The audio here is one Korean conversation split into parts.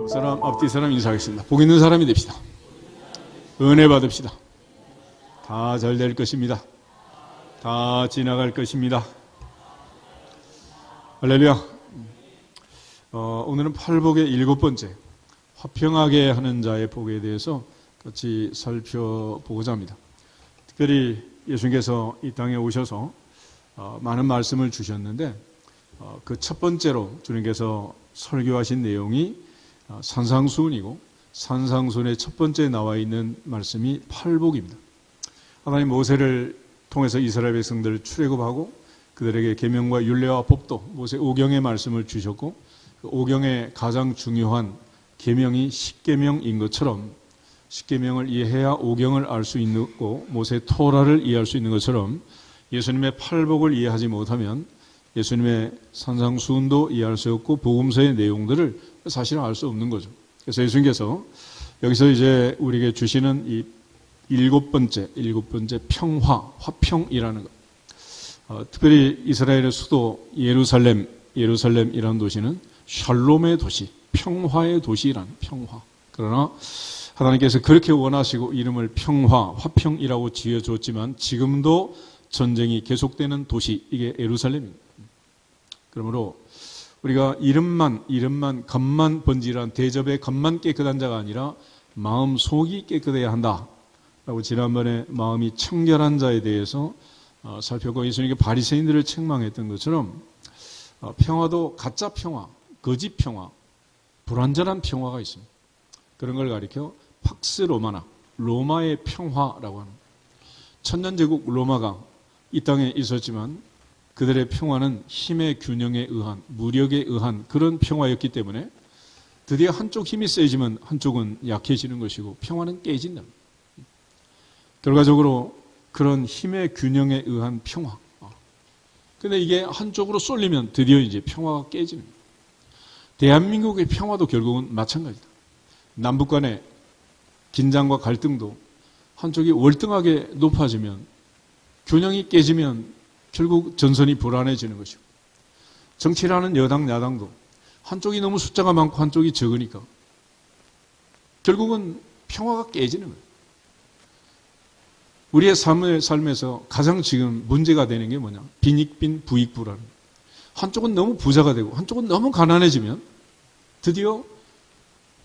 사람 앞뒤 사람 인사하겠습니다. 복 있는 사람이 됩시다. 은혜 받읍시다. 다 잘 될 것입니다. 다 지나갈 것입니다. 할렐루야. 오늘은 팔복의 7번째 화평하게 하는 자의 복에 대해서 같이 살펴보고자 합니다. 특별히 예수님께서 이 땅에 오셔서 많은 말씀을 주셨는데 그 첫 번째로 주님께서 설교하신 내용이 산상수훈이고 산상수훈의 첫 번째 나와 있는 말씀이 팔복입니다. 하나님 모세를 통해서 이스라엘 백성들을 출애굽하고 그들에게 계명과 율례와 법도 모세 오경의 말씀을 주셨고 그 오경의 가장 중요한 계명이 십계명인 것처럼 십계명을 이해해야 오경을 알 수 있고 모세 토라를 이해할 수 있는 것처럼 예수님의 팔복을 이해하지 못하면 예수님의 산상수훈도 이해할 수 없고 복음서의 내용들을 사실은 알 수 없는 거죠. 그래서 예수님께서 여기서 이제 우리에게 주시는 이 일곱 번째 평화, 화평이라는 것. 특별히 이스라엘의 수도 예루살렘이라는 도시는 샬롬의 도시, 평화의 도시라는 평화. 그러나 하나님께서 그렇게 원하시고 이름을 평화, 화평이라고 지어줬지만 지금도 전쟁이 계속되는 도시, 이게 예루살렘입니다. 그러므로 우리가 이름만 겉만 번지르한 대접의 겉만 깨끗한 자가 아니라 마음 속이 깨끗해야 한다라고 지난번에 마음이 청결한 자에 대해서 살펴보고 예수님께 바리새인들을 책망했던 것처럼 평화도 가짜 평화, 거짓 평화, 불완전한 평화가 있습니다. 그런 걸 가리켜 팍스 로마나, 로마의 평화라고 하는 천년제국 로마가 이 땅에 있었지만 그들의 평화는 힘의 균형에 의한, 무력에 의한 그런 평화였기 때문에 드디어 한쪽 힘이 세지면 한쪽은 약해지는 것이고 평화는 깨진다. 결과적으로 그런 힘의 균형에 의한 평화. 근데 이게 한쪽으로 쏠리면 드디어 이제 평화가 깨지는 거예요. 대한민국의 평화도 결국은 마찬가지다. 남북 간의 긴장과 갈등도 한쪽이 월등하게 높아지면 균형이 깨지면 결국 전선이 불안해지는 것이고 정치라는 여당 야당도 한쪽이 너무 숫자가 많고 한쪽이 적으니까 결국은 평화가 깨지는 거예요. 우리의 삶에서 가장 지금 문제가 되는 게 뭐냐? 빈익빈 부익부라는 거예요. 한쪽은 너무 부자가 되고 한쪽은 너무 가난해지면 드디어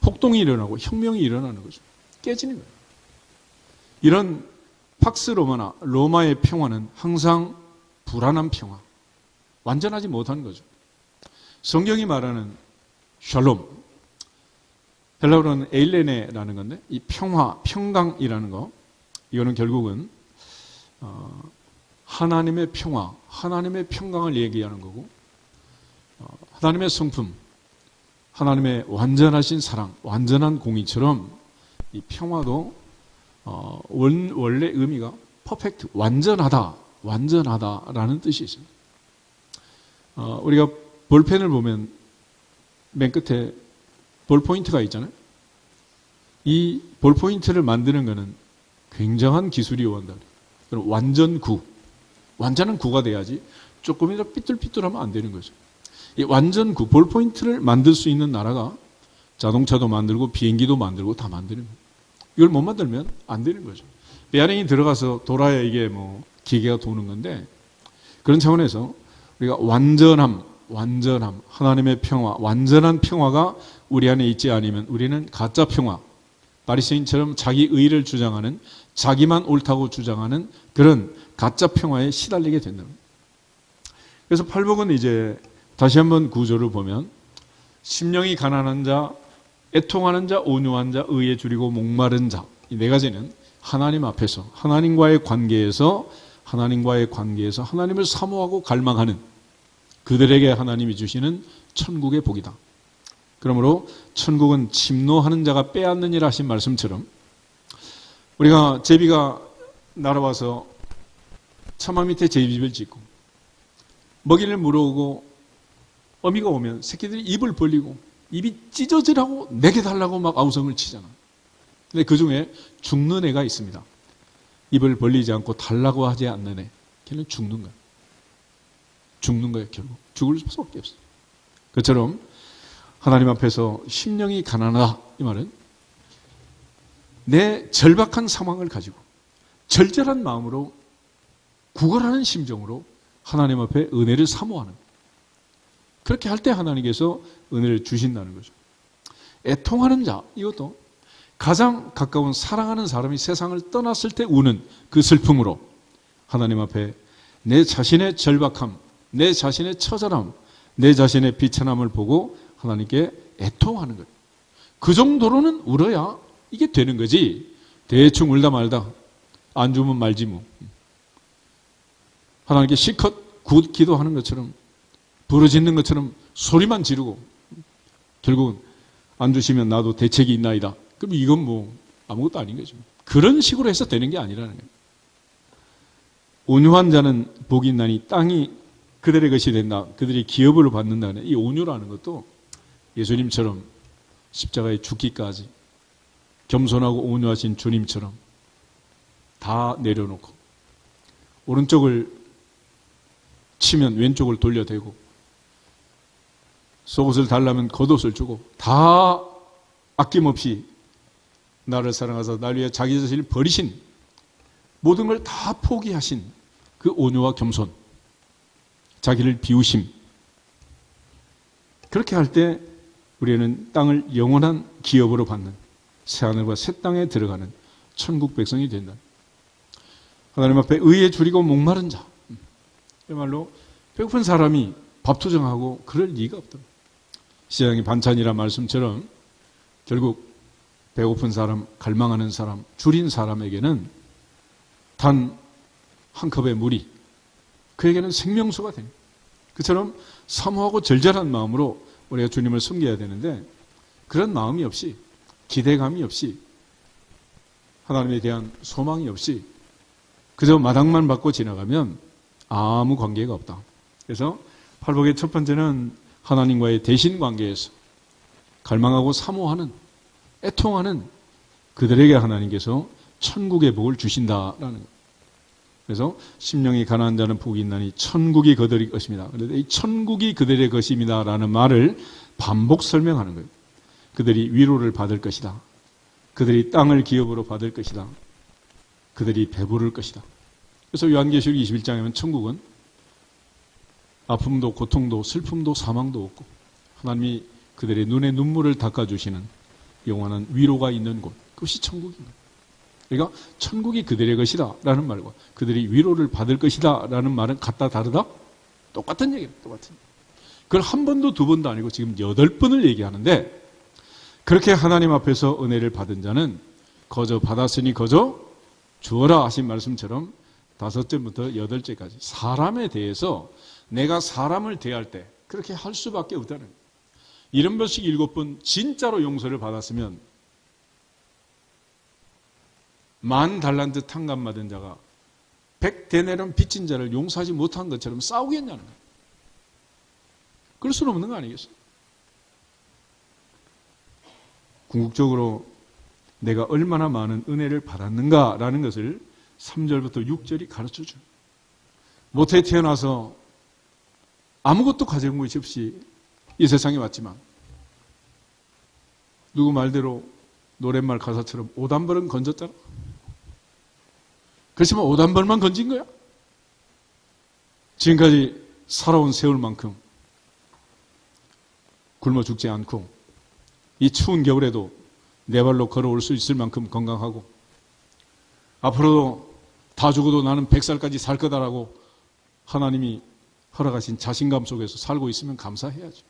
폭동이 일어나고 혁명이 일어나는 거죠. 깨지는 거예요. 이런 팍스 로마나 로마의 평화는 항상 불안한 평화, 완전하지 못한 거죠. 성경이 말하는 샬롬, 헬라어로는 에일레네라는 건데 이 평화, 평강이라는 거, 이거는 결국은 하나님의 평화, 하나님의 평강을 얘기하는 거고 하나님의 성품, 하나님의 완전하신 사랑, 완전한 공의처럼 이 평화도 원래 의미가 퍼펙트, 완전하다라는 뜻이 있습니다. 우리가 볼펜을 보면 맨 끝에 볼포인트가 있잖아요. 이 볼포인트를 만드는 것은 굉장한 기술이 요한다. 그럼 완전한 구가 돼야지 조금이라도 삐뚤삐뚤하면 안 되는 거죠. 이 완전 구, 볼포인트를 만들 수 있는 나라가 자동차도 만들고 비행기도 만들고 다 만드는 거예요. 이걸 못 만들면 안 되는 거죠. 베어링이 들어가서 돌아야 이게 기계가 도는 건데 그런 차원에서 우리가 완전함, 하나님의 평화, 완전한 평화가 우리 안에 있지 않으면 우리는 가짜 평화, 바리새인처럼 자기 의를 주장하는, 자기만 옳다고 주장하는 그런 가짜 평화에 시달리게 된다. 그래서 팔복은 이제 다시 한번 구조를 보면 심령이 가난한 자, 애통하는 자, 온유한 자, 의에 줄이고 목마른 자, 이 네 가지는 하나님 앞에서 하나님과의 관계에서 하나님을 사모하고 갈망하는 그들에게 하나님이 주시는 천국의 복이다. 그러므로 천국은 침노하는 자가 빼앗느니라 하신 말씀처럼 우리가 제비가 날아와서 처마 밑에 제비집을 짓고 먹이를 물어오고 어미가 오면 새끼들이 입을 벌리고 입이 찢어지라고 내게 달라고 막 아우성을 치잖아. 근데 그 중에 죽는 애가 있습니다. 입을 벌리지 않고 달라고 하지 않는 애. 걔는 죽는 거야, 결국. 죽을 수밖에 없어. 그처럼 하나님 앞에서 심령이 가난하다, 이 말은 내 절박한 상황을 가지고 절절한 마음으로 구걸하는 심정으로 하나님 앞에 은혜를 사모하는, 그렇게 할 때 하나님께서 은혜를 주신다는 거죠. 애통하는 자, 이것도 가장 가까운 사랑하는 사람이 세상을 떠났을 때 우는 그 슬픔으로 하나님 앞에 내 자신의 절박함, 내 자신의 처절함, 내 자신의 비천함을 보고 하나님께 애통하는 거예요. 그 정도로는 울어야 이게 되는 거지, 대충 울다 말다 안 주면 말지 뭐. 하나님께 실컷 기도하는 것처럼, 부르짖는 것처럼 소리만 지르고 결국은 안 주시면 나도 대책이 있나이다. 그럼 이건 뭐 아무것도 아닌 거죠. 그런 식으로 해서 되는 게 아니라는 거예요. 온유한 자는 복이 있나니 땅이 그들의 것이 된다. 그들이 기업을 받는다는, 이 온유라는 것도 예수님처럼 십자가에 죽기까지 겸손하고 온유하신 주님처럼 다 내려놓고 오른쪽을 치면 왼쪽을 돌려대고 속옷을 달라면 겉옷을 주고 다 아낌없이 나를 사랑하사 날 위해 자기 자신을 버리신, 모든 걸 다 포기하신 그 온유와 겸손, 자기를 비우심, 그렇게 할 때 우리는 땅을 영원한 기업으로 받는 새하늘과 새 땅에 들어가는 천국 백성이 된다. 하나님 앞에 의에 줄이고 목마른 자, 그야말로 배고픈 사람이 밥 투정하고 그럴 리가 없다. 시장의 반찬이란 말씀처럼 결국 배고픈 사람, 갈망하는 사람, 줄인 사람에게는 단 한 컵의 물이 그에게는 생명수가 됩니다. 그처럼 사모하고 절절한 마음으로 우리가 주님을 섬겨야 되는데, 그런 마음이 없이, 기대감이 없이, 하나님에 대한 소망이 없이 그저 마당만 받고 지나가면 아무 관계가 없다. 그래서 팔복의 첫 번째는 하나님과의 대신 관계에서 갈망하고 사모하는, 애통하는 그들에게 하나님께서 천국의 복을 주신다라는 거예요. 그래서 심령이 가난한 자는 복이 있나니 천국이 그들의 것입니다. 그런데 이 천국이 그들의 것입니다라는 말을 반복 설명하는 거예요. 그들이 위로를 받을 것이다. 그들이 땅을 기업으로 받을 것이다. 그들이 배부를 것이다. 그래서 요한계시록 21장에 보면 천국은 아픔도 고통도 슬픔도 사망도 없고 하나님이 그들의 눈에 눈물을 닦아주시는 영원한 위로가 있는 곳, 그것이 천국입니다. 그러니까 천국이 그들의 것이다 라는 말과 그들이 위로를 받을 것이다 라는 말은 같다 다르다? 똑같은 얘기입니다. 똑같은. 그걸 한 번도 두 번도 아니고 지금 8번을 얘기하는데, 그렇게 하나님 앞에서 은혜를 받은 자는 거저 받았으니 거저 주어라 하신 말씀처럼 5절부터 8절까지 사람에 대해서 내가 사람을 대할 때 그렇게 할 수밖에 없다는 거예요. 이런 번씩 7번 진짜로 용서를 받았으면 10,000달란트 탕감 받은 자가 100데나리온 빚진 자를 용서하지 못한 것처럼 싸우겠냐는 거예요. 그럴 수는 없는 거 아니겠어요? 궁극적으로 내가 얼마나 많은 은혜를 받았는가라는 것을 3절부터 6절이 가르쳐줘요. 모태에 태어나서 아무것도 가져온 것이 없이 이 세상에 왔지만 누구 말대로 노랫말 가사처럼 옷 한 벌은 건졌잖아. 그렇지만 옷 한 벌만 건진 거야. 지금까지 살아온 세월만큼 굶어 죽지 않고 이 추운 겨울에도 내 발로 걸어올 수 있을 만큼 건강하고 앞으로도 다 죽어도 나는 100살까지 살 거다라고 하나님이 허락하신 자신감 속에서 살고 있으면 감사해야죠.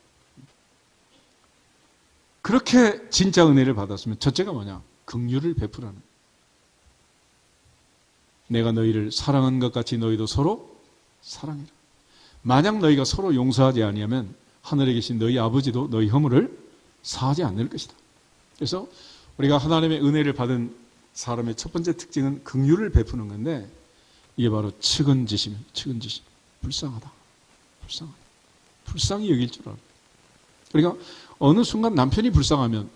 그렇게 진짜 은혜를 받았으면 첫째가 뭐냐? 긍휼을 베푸라는. 내가 너희를 사랑한 것 같이 너희도 서로 사랑해라. 만약 너희가 서로 용서하지 아니하면 하늘에 계신 너희 아버지도 너희 허물을 사하지 않을 것이다. 그래서 우리가 하나님의 은혜를 받은 사람의 첫 번째 특징은 긍휼을 베푸는 건데, 이게 바로 측은지심, 측은지심. 불쌍하다. 불쌍하다. 불쌍히 여길 줄 알아. 그러니까 어느 순간 남편이 불쌍하면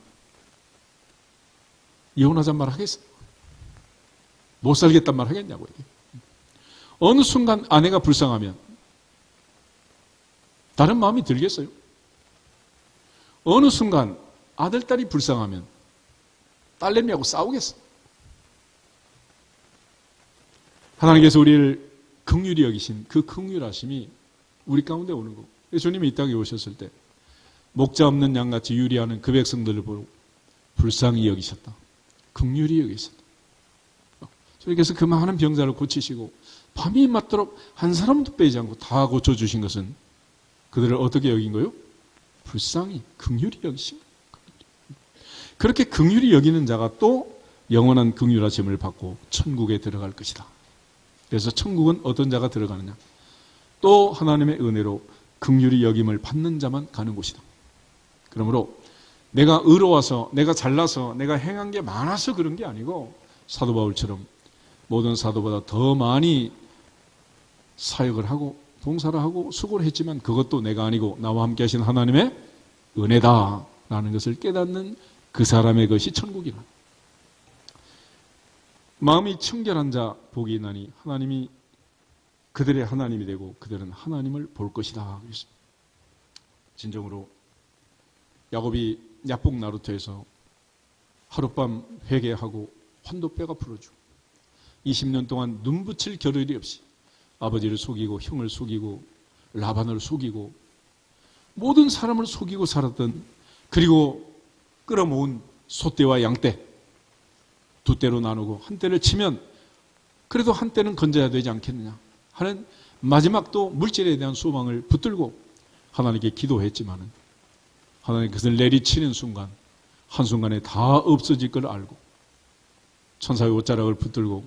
이혼하자는 말 하겠어? 못 살겠단 말 하겠냐고. 어느 순간 아내가 불쌍하면 다른 마음이 들겠어요? 어느 순간 아들, 딸이 불쌍하면 딸내미하고 싸우겠어. 하나님께서 우리를 긍휼히 여기신 그 긍휼하심이 우리 가운데 오는 거고, 주님이 이 땅에 오셨을 때 목자 없는 양같이 유리하는 그 백성들을 보고 불쌍히 여기셨다. 긍휼히 여기셨다. 주님께서 그 많은 병자를 고치시고 밤이 맞도록 한 사람도 빼지 않고 다 고쳐주신 것은 그들을 어떻게 여긴 거요? 불쌍히 긍휼히 여기신 거예요. 그렇게 긍휼히 여기는 자가 또 영원한 긍휼하심을 받고 천국에 들어갈 것이다. 그래서 천국은 어떤 자가 들어가느냐? 또 하나님의 은혜로 긍휼히 여김을 받는 자만 가는 곳이다. 그러므로 내가 의로워서, 내가 잘나서, 내가 행한 게 많아서 그런 게 아니고 사도 바울처럼 모든 사도보다 더 많이 사역을 하고 봉사를 하고 수고를 했지만 그것도 내가 아니고 나와 함께 하신 하나님의 은혜다라는 것을 깨닫는 그 사람의 것이 천국이다. 마음이 청결한 자 복이 있나니 하나님이 그들의 하나님이 되고 그들은 하나님을 볼 것이다. 진정으로 야곱이 야복 나루터에서 하룻밤 회개하고 환도뼈가 부러지고 20년 동안 눈 붙일 겨를이 없이 아버지를 속이고 형을 속이고 라반을 속이고 모든 사람을 속이고 살았던, 그리고 끌어모은 소떼와 양떼 두 떼로 나누고 한 떼를 치면 그래도 한 떼는 건져야 되지 않겠느냐 하는 마지막도 물질에 대한 소망을 붙들고 하나님께 기도했지만은 하나님 그것을 내리치는 순간 한순간에 다 없어질 걸 알고 천사의 옷자락을 붙들고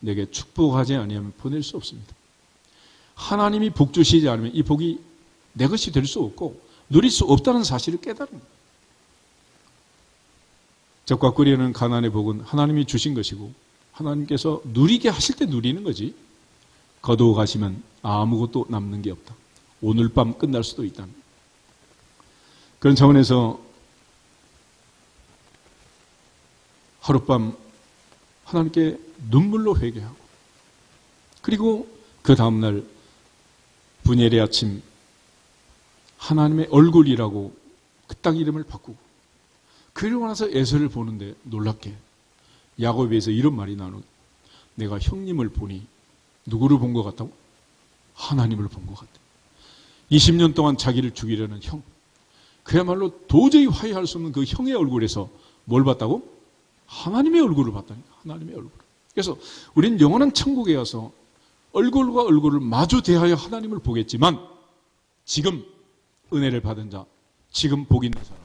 내게 축복하지 아니하면 보낼 수 없습니다. 하나님이 복 주시지 않으면 이 복이 내 것이 될 수 없고 누릴 수 없다는 사실을 깨달은 적과 꿀이는 가난의 복은 하나님이 주신 것이고 하나님께서 누리게 하실 때 누리는 거지, 거두어 가시면 아무것도 남는 게 없다. 오늘 밤 끝날 수도 있다. 그런 차원에서 하룻밤 하나님께 눈물로 회개하고 그리고 그 다음날 분열의 아침 하나님의 얼굴이라고 그 땅 이름을 바꾸고 그러고 나서 에서를 보는데 놀랍게 야곱에서 이런 말이 나오는, 내가 형님을 보니 누구를 본 것 같다고? 하나님을 본 것 같다. 20년 동안 자기를 죽이려는 형, 그야말로 도저히 화해할 수 없는 그 형의 얼굴에서 뭘 봤다고? 하나님의 얼굴을 봤다니까. 하나님의 얼굴. 그래서 우린 영원한 천국에 가서 얼굴과 얼굴을 마주 대하여 하나님을 보겠지만 지금 은혜를 받은 자, 지금 복 있는 사람,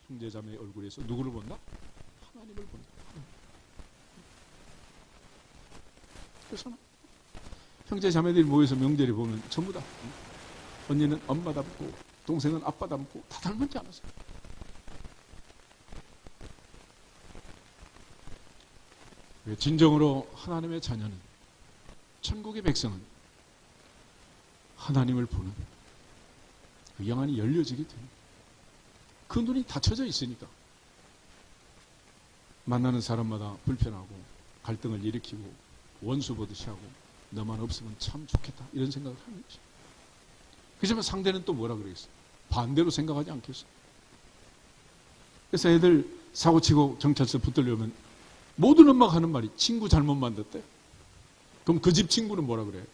형제자매의 얼굴에서 누구를 본다? 하나님을 본다. 그래서 형제자매들이 모여서 명절에 보면 전부 다 언니는 엄마 닮고 동생은 아빠 닮고 다 닮았지 않았어요? 진정으로 하나님의 자녀는, 천국의 백성은 하나님을 보는 그 영안이 열려지게 됩니다. 그 눈이 닫혀져 있으니까 만나는 사람마다 불편하고 갈등을 일으키고 원수 보듯이 하고 너만 없으면 참 좋겠다 이런 생각을 하는 거죠. 그렇지만 상대는 또 뭐라 그러겠어요? 반대로 생각하지 않겠어요? 그래서 애들 사고치고 경찰서 붙들려면 모든 엄마가 하는 말이 친구 잘못 만났대. 그럼 그 집 친구는 뭐라 그래요?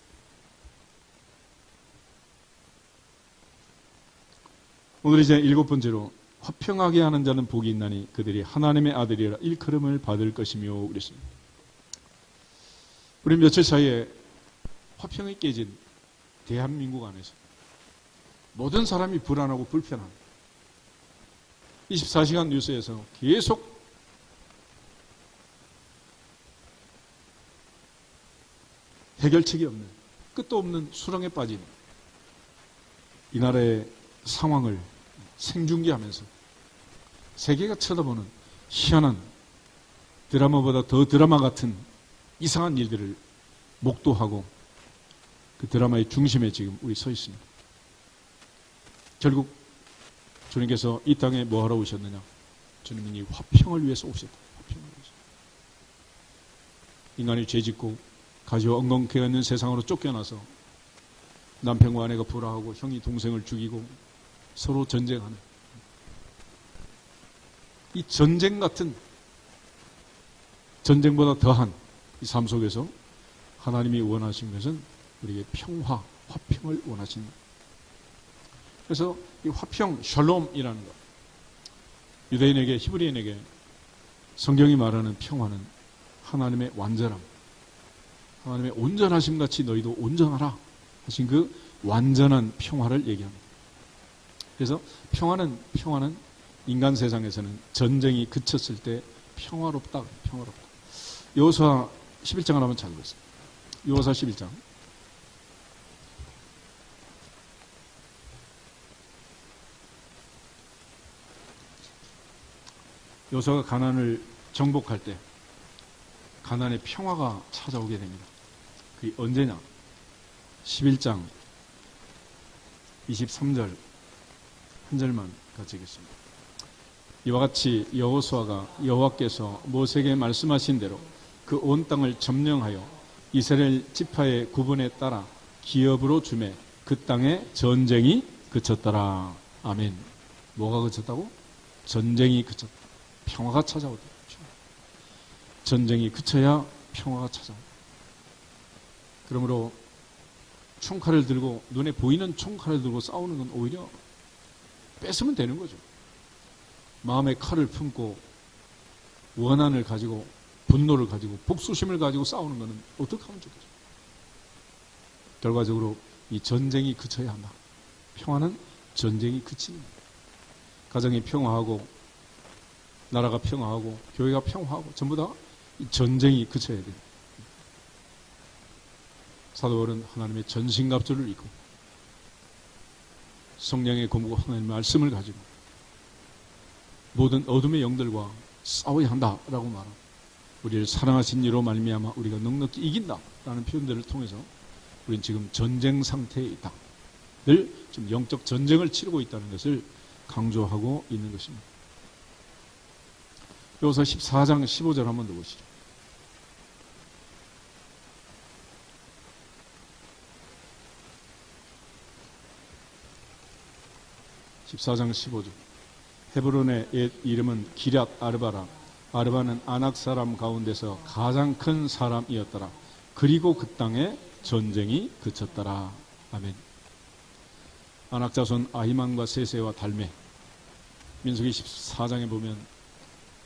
오늘 이제 7번째로 화평하게 하는 자는 복이 있나니 그들이 하나님의 아들이라 일컬음을 받을 것이며 그랬습니다. 우리 며칠 사이에 화평이 깨진 대한민국 안에서 모든 사람이 불안하고 불편한 24시간 뉴스에서 계속 해결책이 없는, 끝도 없는 수렁에 빠진 이 나라의 상황을 생중계하면서 세계가 쳐다보는 희한한 드라마보다 더 드라마 같은 이상한 일들을 목도하고 그 드라마의 중심에 지금 우리 서 있습니다. 결국 주님께서 이 땅에 뭐하러 오셨느냐? 주님은 이 화평을 위해서 오셨다. 화평을 위해서. 인간이 죄짓고 가지고 엉겅퀴어 있는 세상으로 쫓겨나서 남편과 아내가 불화하고 형이 동생을 죽이고 서로 전쟁하는 이 전쟁 같은, 전쟁보다 더한 이 삶 속에서 하나님이 원하신 것은 우리에게 평화, 화평을 원하십니다. 그래서 이 화평, 샬롬이라는 것, 유대인에게, 히브리인에게 성경이 말하는 평화는 하나님의 완전함, 하나님의 온전하심 같이 너희도 온전하라 하신 그 완전한 평화를 얘기합니다. 그래서 평화는 인간 세상에서는 전쟁이 그쳤을 때 평화롭다. 여호수아 11장을 한번 찾아보겠습니다. 여호수아 11장. 여호수아가 가나안을 정복할 때 가나안의 평화가 찾아오게 됩니다. 그게 언제냐? 11장 23절 한 절만 같이 읽겠습니다. 이와 같이 여호수아가 여호와께서 모세에게 말씀하신 대로 그 온 땅을 점령하여 이스라엘 지파의 구분에 따라 기업으로 주매 그 땅에 전쟁이 그쳤더라. 아멘. 뭐가 그쳤다고? 전쟁이 그쳤다. 평화가 찾아오다. 전쟁이 그쳐야 평화가 찾아온다. 그러므로 총칼을 들고, 눈에 보이는 총칼을 들고 싸우는 건 오히려 뺏으면 되는 거죠. 마음의 칼을 품고 원한을 가지고, 분노를 가지고, 복수심을 가지고 싸우는 것은 어떻게 하면 좋겠죠? 결과적으로 이 전쟁이 그쳐야 한다. 평화는 전쟁이 그치는 거예요. 가정이 평화하고, 나라가 평화하고, 교회가 평화하고, 전부 다 이 전쟁이 그쳐야 돼요. 사도 바울은 하나님의 전신갑주를 입고 성령의 공부고 하나님의 말씀을 가지고 모든 어둠의 영들과 싸워야 한다라고 말합니다. 우리를 사랑하신 이로 말미암아 우리가 넉넉히 이긴다라는 표현들을 통해서 우리는 지금 전쟁 상태에 있다. 늘 좀 영적 전쟁을 치르고 있다는 것을 강조하고 있는 것입니다. 여호수아 14장 15절 한번 더 보시죠. 14장 15절. 헤브론의 옛 이름은 기럇 아르바라. 아르바는 아낙 사람 가운데서 가장 큰 사람이었더라. 그리고 그 땅에 전쟁이 그쳤더라. 아멘. 아낙 자손 아히만과 세세와 달메. 민수기 14장에 보면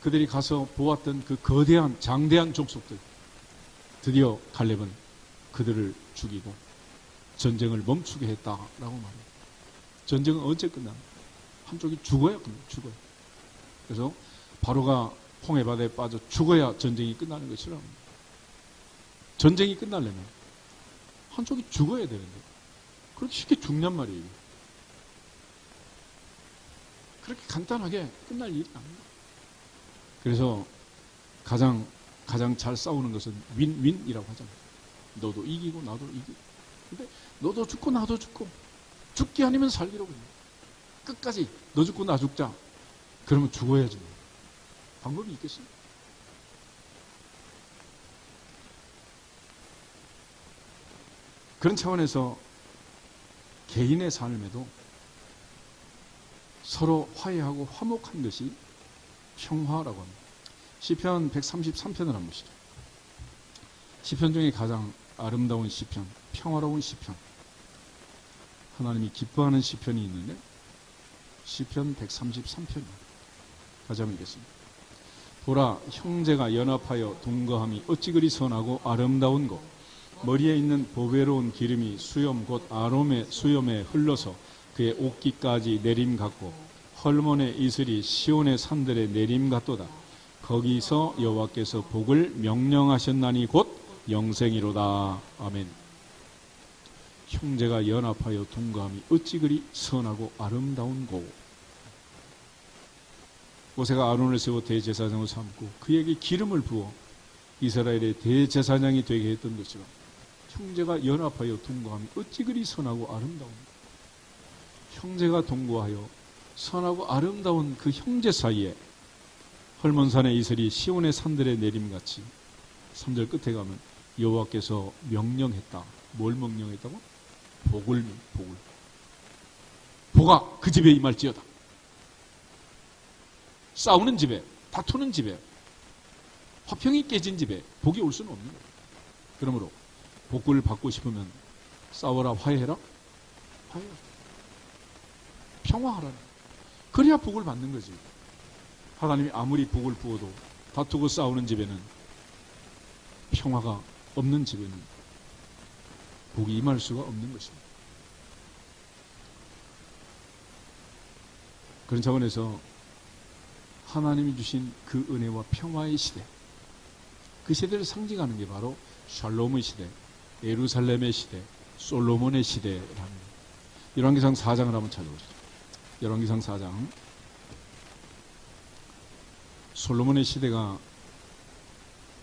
그들이 가서 보았던 그 거대한 장대한 족속들, 드디어 갈렙은 그들을 죽이고 전쟁을 멈추게 했다라고 말합니다. 전쟁은 언제 끝나나? 한쪽이 죽어야 끝나요. 죽어요. 그래서 바로가 홍해바다에 빠져 죽어야 전쟁이 끝나는 것이라. 전쟁이 끝나려면 한쪽이 죽어야 되는데 그렇게 쉽게 죽냔 말이에요. 그렇게 간단하게 끝날 일이 아닙니다. 그래서 가장 잘 싸우는 것은 윈윈이라고 하잖아요. 너도 이기고 나도 이기고. 근데 너도 죽고 나도 죽고 죽기 아니면 살기로 그냥 끝까지 너 죽고 나 죽자. 그러면 죽어야지. 방법이 있겠어요? 그런 차원에서 개인의 삶에도 서로 화해하고 화목한 것이 평화라고 합니다. 시편 133편을 한번 보시죠. 시편 중에 가장 아름다운 시편, 평화로운 시편, 하나님이 기뻐하는 시편이 있는데 시편 133편입니다. 다시 한번 읽겠습니다. 보라, 형제가 연합하여 동거함이 어찌 그리 선하고 아름다운 것. 머리에 있는 보배로운 기름이 수염 곧 아롬의 수염에 흘러서 그의 옷깃까지 내림 같고 헐몬의 이슬이 시온의 산들에 내림 같도다. 거기서 여호와께서 복을 명령하셨나니 곧 영생이로다. 아멘. 형제가 연합하여 동거함이 어찌 그리 선하고 아름다운 고. 모세가 아론을 세워 대제사장을 삼고 그에게 기름을 부어 이스라엘의 대제사장이 되게 했던 것처럼 형제가 연합하여 동거함이 어찌 그리 선하고 아름다운 고. 형제가 동거하여 선하고 아름다운 그 형제 사이에 헐몬산의 이슬이 시온의 산들에 내림같이 3절 끝에 가면 여호와께서 명령했다. 뭘 명령했다고? 복을. 복아 그 집에 임할지어다. 싸우는 집에, 다투는 집에, 화평이 깨진 집에 복이 올 수는 없는 거예요. 그러므로 복을 받고 싶으면 싸워라, 화해해라? 화해해라. 평화하라. 그래야 복을 받는 거지. 하나님이 아무리 복을 부어도 다투고 싸우는 집에는, 평화가 없는 집에는 복이 임할 수가 없는 것입니다. 그런 차원에서 하나님이 주신 그 은혜와 평화의 시대, 그 시대를 상징하는 게 바로 샬롬의 시대, 예루살렘의 시대, 솔로몬의 시대라는 거예요. 열왕기상 4장을 한번 찾아보시죠. 열왕기상 4장. 솔로몬의 시대가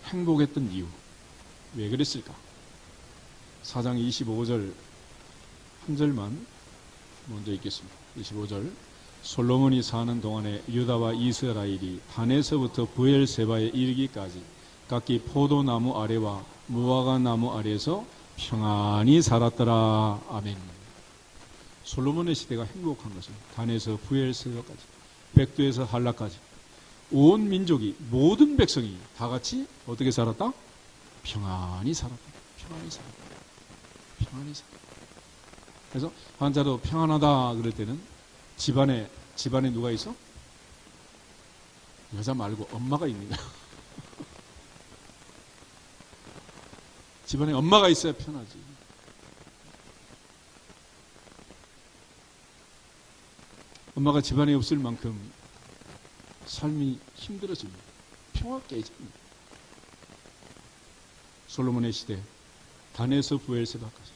행복했던 이유, 왜 그랬을까? 4장 25절 한 절만 먼저 읽겠습니다. 25절. 솔로몬이 사는 동안에 유다와 이스라엘이 단에서부터 브엘세바에 이르기까지 각기 포도나무 아래와 무화과 나무 아래에서 평안히 살았더라. 아멘. 솔로몬의 시대가 행복한 것은 단에서 브엘세바까지, 백두에서 한라까지 온 민족이, 모든 백성이 다 같이 어떻게 살았다? 평안히 살았다. 평안히 살았다. 평안히 살았다. 그래서 환자도 평안하다 그럴 때는 집안에 누가 있어? 여자 말고 엄마가 있는 거야. 집안에 엄마가 있어야 편하지. 엄마가 집안에 없을 만큼 삶이 힘들어집니다. 평화 깨집니다. 솔로몬의 시대, 단에서 브엘세바까지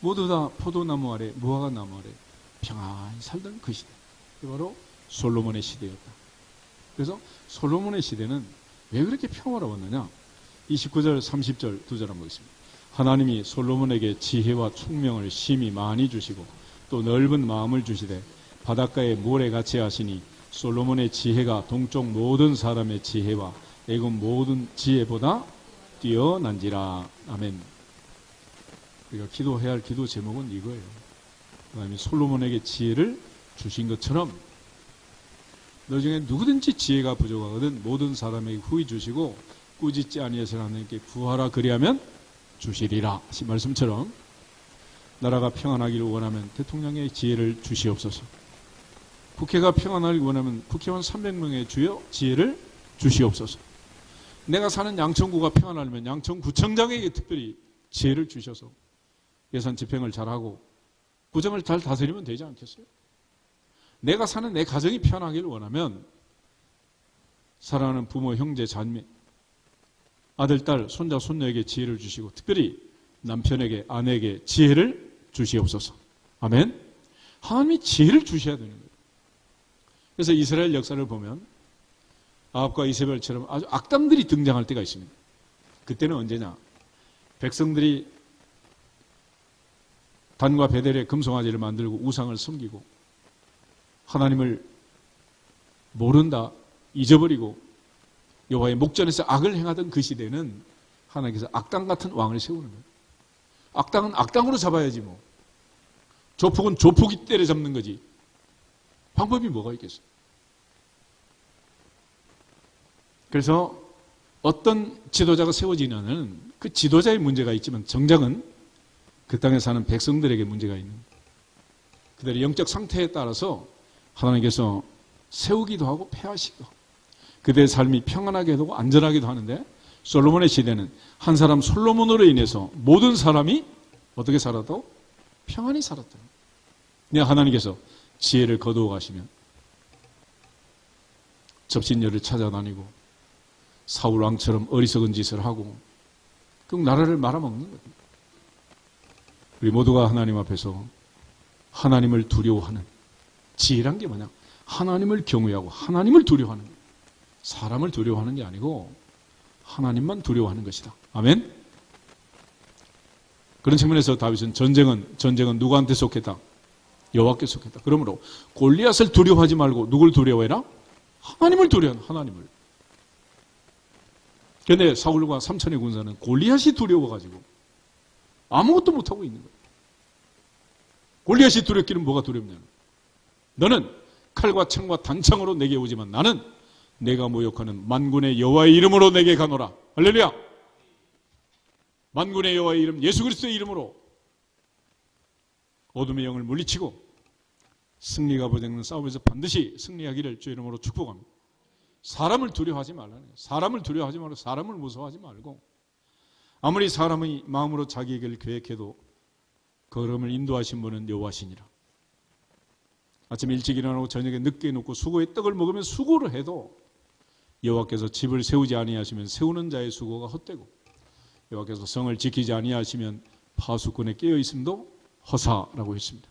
모두 다 포도나무 아래, 무화과 나무 아래 평안히 살던 그 시대, 그게 바로 솔로몬의 시대였다. 그래서 솔로몬의 시대는 왜 그렇게 평화로웠느냐? 29절 30절 두 절 한번 보겠습니다. 하나님이 솔로몬에게 지혜와 총명을 심히 많이 주시고 또 넓은 마음을 주시되 바닷가에 모래같이 하시니 솔로몬의 지혜가 동쪽 모든 사람의 지혜와 애굽 모든 지혜보다 뛰어난지라. 아멘. 우리가 기도해야 할 기도 제목은 이거예요. 하나님이 솔로몬에게 지혜를 주신 것처럼 너 중에 누구든지 지혜가 부족하거든 모든 사람에게 후히 주시고 꾸짖지 아니하시는 하나님께 구하라 그리하면 주시리라 하신 말씀처럼 나라가 평안하기를 원하면 대통령의 지혜를 주시옵소서. 국회가 평안하기를 원하면 국회의원 300명의 주여 지혜를 주시옵소서. 내가 사는 양천구가 평안하려면 양천구청장에게 특별히 지혜를 주셔서 예산 집행을 잘하고 구정을 잘 다스리면 되지 않겠어요? 내가 사는 내 가정이 편하기를 원하면 사랑하는 부모, 형제, 자매, 아들, 딸, 손자, 손녀에게 지혜를 주시고 특별히 남편에게, 아내에게 지혜를 주시옵소서. 아멘. 하나님이 지혜를 주셔야 되는 거예요. 그래서 이스라엘 역사를 보면 아합과 이세벨처럼 아주 악당들이 등장할 때가 있습니다. 그때는 언제냐? 백성들이 단과 베델에 금송아지를 만들고 우상을 섬기고 하나님을 모른다, 잊어버리고 여호와의 목전에서 악을 행하던 그 시대는 하나님께서 악당 같은 왕을 세우는 거예요. 악당은 악당으로 잡아야지 뭐. 조폭은 조폭이 때려잡는 거지. 방법이 뭐가 있겠어요? 그래서 어떤 지도자가 세워지냐는 그 지도자의 문제가 있지만 정작은 그 땅에 사는 백성들에게 문제가 있는 그들의 영적 상태에 따라서 하나님께서 세우기도 하고 폐하시기도 하고 그들의 삶이 평안하게 하고 안전하기도 하는데 솔로몬의 시대는 한 사람 솔로몬으로 인해서 모든 사람이 어떻게 살았다고? 평안히 살았다. 그냥 하나님께서 지혜를 거두어 가시면 접신녀를 찾아다니고 사울 왕처럼 어리석은 짓을 하고 그 나라를 말아먹는 거예요. 우리 모두가 하나님 앞에서 하나님을 두려워하는 지혜란 게 뭐냐? 하나님을 경외하고 하나님을 두려워하는 거예요. 사람을 두려워하는 게 아니고 하나님만 두려워하는 것이다. 아멘? 그런 측면에서 다윗은 전쟁은 누구한테 속했다? 여호와께 속했다. 그러므로 골리앗을 두려워하지 말고 누굴 두려워해라? 하나님을 두려워하는 하나님을. 그런데 사울과 3천의 군사는 골리앗이 두려워가지고 아무것도 못하고 있는 거예요. 골리앗이 두렵기는 뭐가 두렵냐는. 너는 칼과 창과 단창으로 내게 오지만 나는 내가 모욕하는 만군의 여호와의 이름으로 내게 가노라. 할렐루야. 만군의 여호와의 이름 예수 그리스도의 이름으로 어둠의 영을 물리치고 승리가 보장되는 싸움에서 반드시 승리하기를 주의 이름으로 축복합니다. 사람을 두려워하지 말라는 거예요. 사람을 두려워하지 말고 사람을 무서워하지 말고 아무리 사람의 마음으로 자기에게 계획해도 걸음을 인도하신 분은 여호와시니라. 아침 일찍 일어나고 저녁에 늦게 눕고 수고의 떡을 먹으면 수고를 해도 여호와께서 집을 세우지 아니하시면 세우는 자의 수고가 헛되고 여호와께서 성을 지키지 아니하시면 파수꾼에 깨어 있음도 허사라고 했습니다.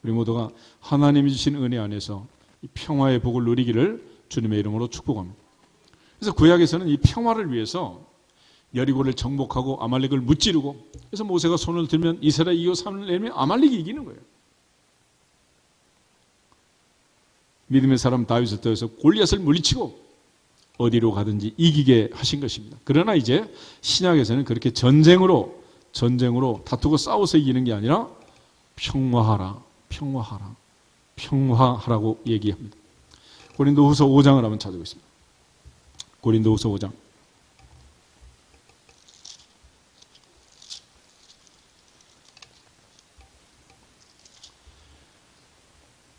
우리 모두가 하나님이 주신 은혜 안에서 이 평화의 복을 누리기를 주님의 이름으로 축복합니다. 그래서 구약에서는 이 평화를 위해서 여리고를 정복하고 아말렉을 무찌르고 그래서 모세가 손을 들면 이스라엘 이겨 3을 내면 아말렉이 이기는 거예요. 믿음의 사람 다윗을 통해서 골리앗을 물리치고 어디로 가든지 이기게 하신 것입니다. 그러나 이제 신약에서는 그렇게 전쟁으로 다투고 싸워서 이기는 게 아니라 평화하라고 얘기합니다. 고린도후서 5장을 한번 찾아보겠습니다. 고린도후서 5장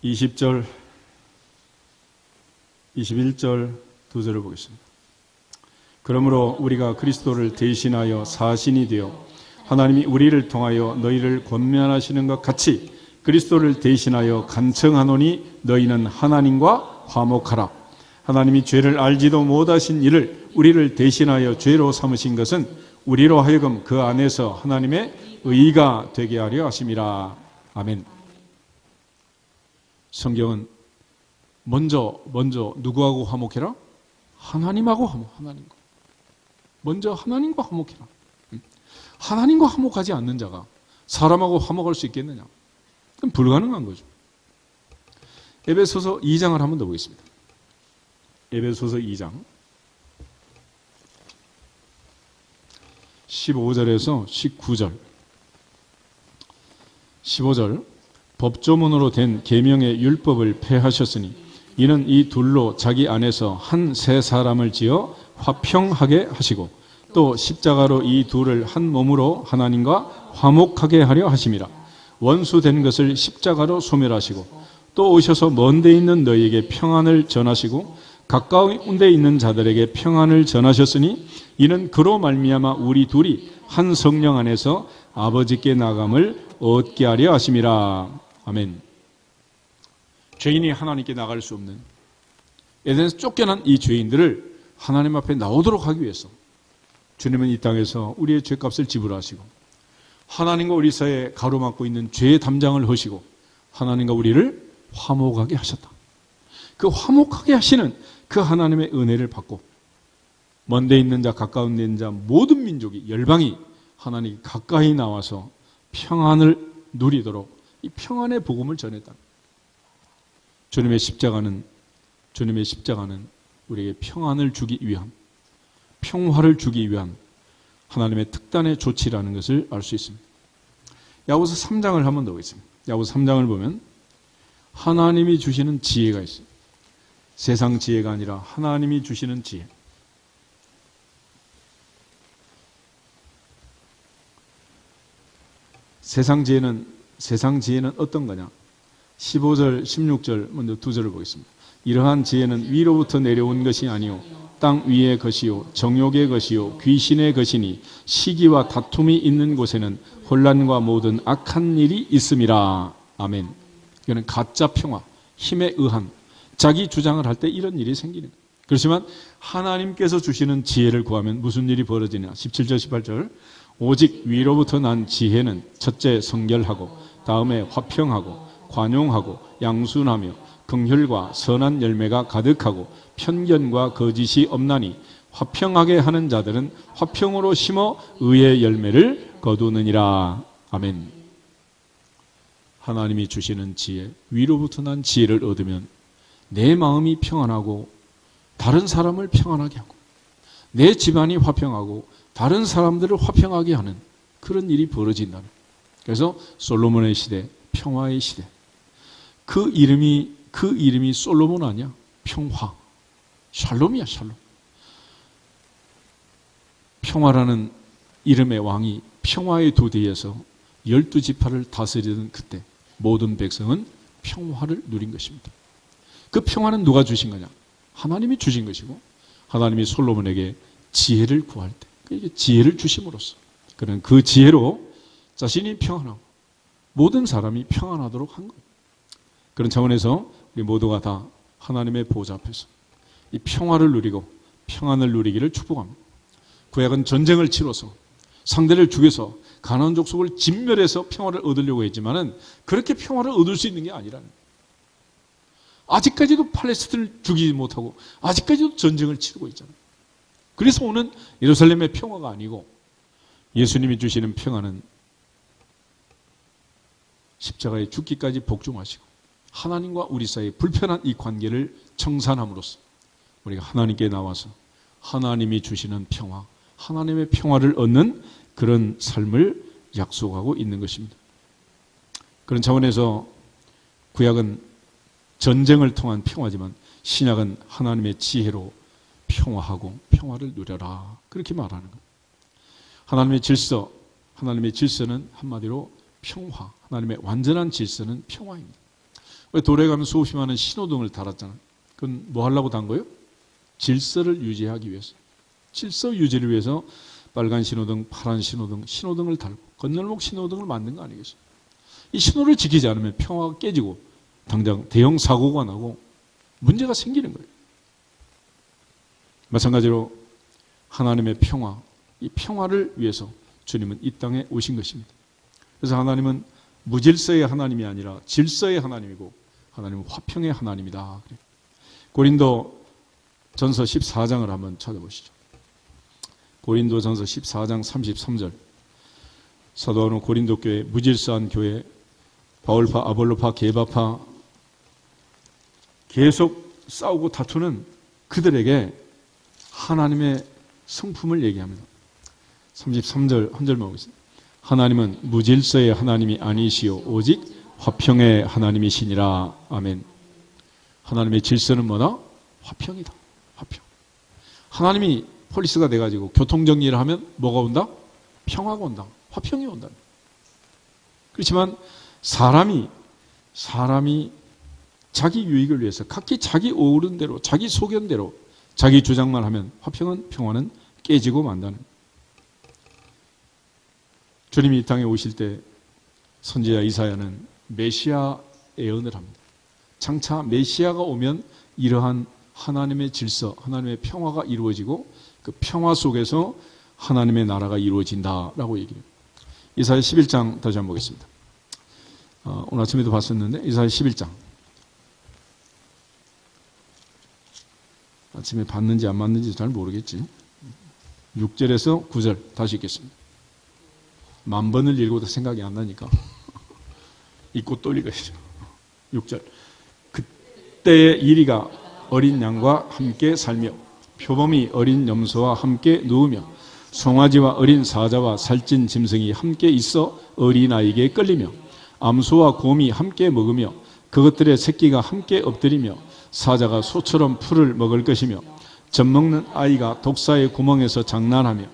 20절 21절 두 절을 보겠습니다. 그러므로 우리가 그리스도를 대신하여 사신이 되어 하나님이 우리를 통하여 너희를 권면하시는 것 같이 그리스도를 대신하여 간청하노니 너희는 하나님과 화목하라. 하나님이 죄를 알지도 못하신 이를 우리를 대신하여 죄로 삼으신 것은 우리로 하여금 그 안에서 하나님의 의가 되게 하려 하심이라. 아멘. 성경은 먼저 누구하고 화목해라? 하나님하고 하나님과. 먼저 하나님과 화목해라. 하나님과 화목하지 않는 자가 사람하고 화목할 수 있겠느냐? 그럼 불가능한 거죠. 에베소서 2장을 한 번 더 보겠습니다. 에베소서 2장 15절에서 19절 15절 법조문으로 된 계명의 율법을 폐하셨으니 이는 이 둘로 자기 안에서 한 새 사람을 지어 화평하게 하시고 또 십자가로 이 둘을 한 몸으로 하나님과 화목하게 하려 하심이라. 원수된 것을 십자가로 소멸하시고 또 오셔서 먼 데 있는 너희에게 평안을 전하시고 가까운 데 있는 자들에게 평안을 전하셨으니 이는 그로 말미암아 우리 둘이 한 성령 안에서 아버지께 나감을 얻게 하려 하심이라. 아멘. 죄인이 하나님께 나갈 수 없는 에덴에서 쫓겨난 이 죄인들을 하나님 앞에 나오도록 하기 위해서 주님은 이 땅에서 우리의 죄값을 지불하시고 하나님과 우리 사이에 가로막고 있는 죄의 담장을 허시고 하나님과 우리를 화목하게 하셨다. 그 화목하게 하시는 그 하나님의 은혜를 받고 먼 데 있는 자 가까운 데 있는 자 모든 민족이 열방이 하나님 가까이 나와서 평안을 누리도록 이 평안의 복음을 전했다. 주님의 십자가는 우리에게 평안을 주기 위함, 평화를 주기 위한 하나님의 특단의 조치라는 것을 알 수 있습니다. 야고보서 3장을 한번 더 보겠습니다. 야고보서 3장을 보면 하나님이 주시는 지혜가 있어요. 세상 지혜가 아니라 하나님이 주시는 지혜. 세상 지혜는 어떤 거냐? 15절, 16절 먼저 두 절을 보겠습니다. 이러한 지혜는 위로부터 내려온 것이 아니요 땅 위의 것이요 정욕의 것이요 귀신의 것이니 시기와 다툼이 있는 곳에는 혼란과 모든 악한 일이 있음이라. 아멘. 이거는 가짜 평화, 힘에 의한 자기 주장을 할 때 이런 일이 생기는 거예요. 그렇지만 하나님께서 주시는 지혜를 구하면 무슨 일이 벌어지냐? 17절, 18절 오직 위로부터 난 지혜는 첫째 성결하고 다음에 화평하고 관용하고 양순하며 긍휼과 선한 열매가 가득하고 편견과 거짓이 없나니 화평하게 하는 자들은 화평으로 심어 의의 열매를 거두느니라. 아멘. 하나님이 주시는 지혜, 위로부터 난 지혜를 얻으면 내 마음이 평안하고 다른 사람을 평안하게 하고 내 집안이 화평하고 다른 사람들을 화평하게 하는 그런 일이 벌어진다는. 그래서 솔로몬의 시대, 평화의 시대, 그 이름이 그 이름이 솔로몬 아니야? 평화. 샬롬이야, 샬롬. 평화라는 이름의 왕이 평화의 도대에서 12지파를 다스리던 그때 모든 백성은 평화를 누린 것입니다. 그 평화는 누가 주신 거냐? 하나님이 주신 것이고, 하나님이 솔로몬에게 지혜를 구할 때 그에게 지혜를 주심으로써 그는 그 지혜로 자신이 평안하고 모든 사람이 평안하도록 한 거예요. 그런 차원에서 우리 모두가 다 하나님의 보좌 앞에서 이 평화를 누리고 평안을 누리기를 축복합니다. 구약은 전쟁을 치러서 상대를 죽여서 가나안 족속을 진멸해서 평화를 얻으려고 했지만은 그렇게 평화를 얻을 수 있는 게 아니라는 거예요. 아직까지도 팔레스틴을 죽이지 못하고 아직까지도 전쟁을 치르고 있잖아요. 그래서 오는 예루살렘의 평화가 아니고 예수님이 주시는 평화는 십자가에 죽기까지 복종하시고 하나님과 우리 사이의 불편한 이 관계를 청산함으로써 우리가 하나님께 나와서 하나님이 주시는 평화, 하나님의 평화를 얻는 그런 삶을 약속하고 있는 것입니다. 그런 차원에서 구약은 전쟁을 통한 평화지만 신약은 하나님의 지혜로 평화하고 평화를 누려라, 그렇게 말하는 거예요. 하나님의 질서, 하나님의 질서는 한마디로 평화, 하나님의 완전한 질서는 평화입니다. 왜 도로에 가면 수없이 많은 신호등을 달았잖아요. 그건 뭐 하려고 단 거예요? 질서를 유지하기 위해서. 질서 유지를 위해서 빨간 신호등, 파란 신호등, 신호등을 달고 건널목 신호등을 만든 거 아니겠어요? 이 신호를 지키지 않으면 평화가 깨지고 당장 대형 사고가 나고 문제가 생기는 거예요. 마찬가지로 하나님의 평화, 이 평화를 위해서 주님은 이 땅에 오신 것입니다. 그래서 하나님은 무질서의 하나님이 아니라 질서의 하나님이고 하나님은 화평의 하나님이다. 고린도 전서 14장을 한번 찾아보시죠. 고린도 전서 14장 33절. 사도 바울은 고린도 교회, 무질서한 교회, 바울파, 아볼로파, 게바파 계속 싸우고 다투는 그들에게 하나님의 성품을 얘기합니다. 33절 한 절만 보겠습니다. 하나님은 무질서의 하나님이 아니시오 오직 화평의 하나님이시니라. 아멘. 하나님의 질서는 뭐다? 화평이다. 화평. 하나님이 폴리스가 돼가지고 교통정리를 하면 뭐가 온다? 평화가 온다. 화평이 온다. 그렇지만 사람이 자기 유익을 위해서 각기 자기 오른 대로 자기 소견대로 자기 주장만 하면 평화는 깨지고 만다는. 주님이 이 땅에 오실 때 선지자 이사야는 메시아 예언을 합니다. 장차 메시아가 오면 이러한 하나님의 질서, 하나님의 평화가 이루어지고 그 평화 속에서 하나님의 나라가 이루어진다라고 얘기해요. 이사야 11장 다시 한번 보겠습니다. 오늘 아침에도 봤었는데 이사야 11장. 아침에 봤는지 안 봤는지 잘 모르겠지. 6절에서 9절 다시 읽겠습니다. 10,000번을 읽어도 생각이 안 나니까 읽고 또 읽어야죠. 6절. 그때의 이리가 어린 양과 함께 살며 표범이 어린 염소와 함께 누우며 송아지와 어린 사자와 살찐 짐승이 함께 있어 어린아이에게 끌리며 암소와 곰이 함께 먹으며 그것들의 새끼가 함께 엎드리며 사자가 소처럼 풀을 먹을 것이며 젖먹는 아이가 독사의 구멍에서 장난하며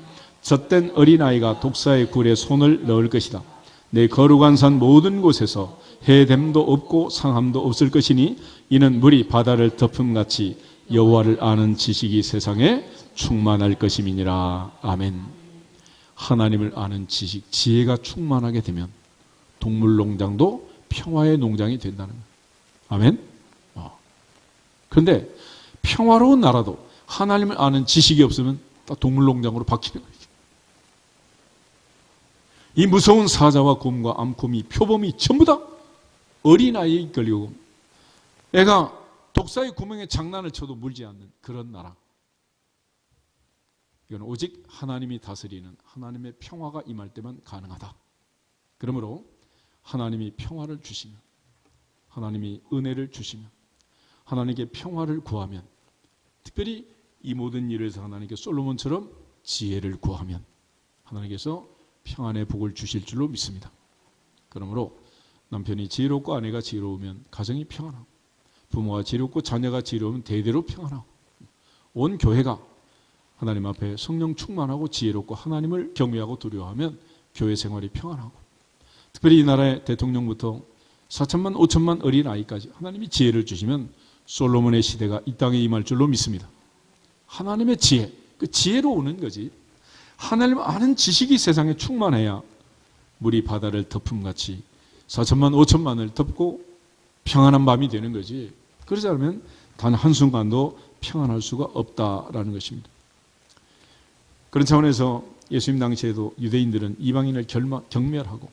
젖된 어린아이가 독사의 굴에 손을 넣을 것이다. 내 거룩한 산 모든 곳에서 해됨도 없고 상함도 없을 것이니 이는 물이 바다를 덮음같이 여호와를 아는 지식이 세상에 충만할 것임이니라. 아멘. 하나님을 아는 지식, 지혜가 충만하게 되면 동물농장도 평화의 농장이 된다는 거예요. 아멘. 그런데 평화로운 나라도 하나님을 아는 지식이 없으면 다 동물농장으로 바뀌는 거죠. 이 무서운 사자와 곰과 암곰이 표범이 전부 다 어린아이에 이끌리고 애가 독사의 구멍에 장난을 쳐도 물지 않는 그런 나라. 이건 오직 하나님이 다스리는 하나님의 평화가 임할 때만 가능하다. 그러므로 하나님이 평화를 주시면, 하나님이 은혜를 주시면, 하나님께 평화를 구하면, 특별히 이 모든 일을 해서 하나님께 솔로몬처럼 지혜를 구하면 하나님께서 평안의 복을 주실 줄로 믿습니다. 그러므로 남편이 지혜롭고 아내가 지혜로우면 가정이 평안하고 부모가 지혜롭고 자녀가 지혜로우면 대대로 평안하고, 온 교회가 하나님 앞에 성령 충만하고 지혜롭고 하나님을 경외하고 두려워하면 교회 생활이 평안하고, 특별히 이 나라의 대통령부터 4천만 5천만 어린아이까지 하나님이 지혜를 주시면 솔로몬의 시대가 이 땅에 임할 줄로 믿습니다. 하나님의 지혜, 그 지혜로 오는 거지. 하나님 아는 지식이 세상에 충만해야 물이 바다를 덮음같이 4천만 5천만을 덮고 평안한 밤이 되는 거지. 그러지 않으면 단 한순간도 평안할 수가 없다라는 것입니다. 그런 차원에서 예수님 당시에도 유대인들은 이방인을 경멸하고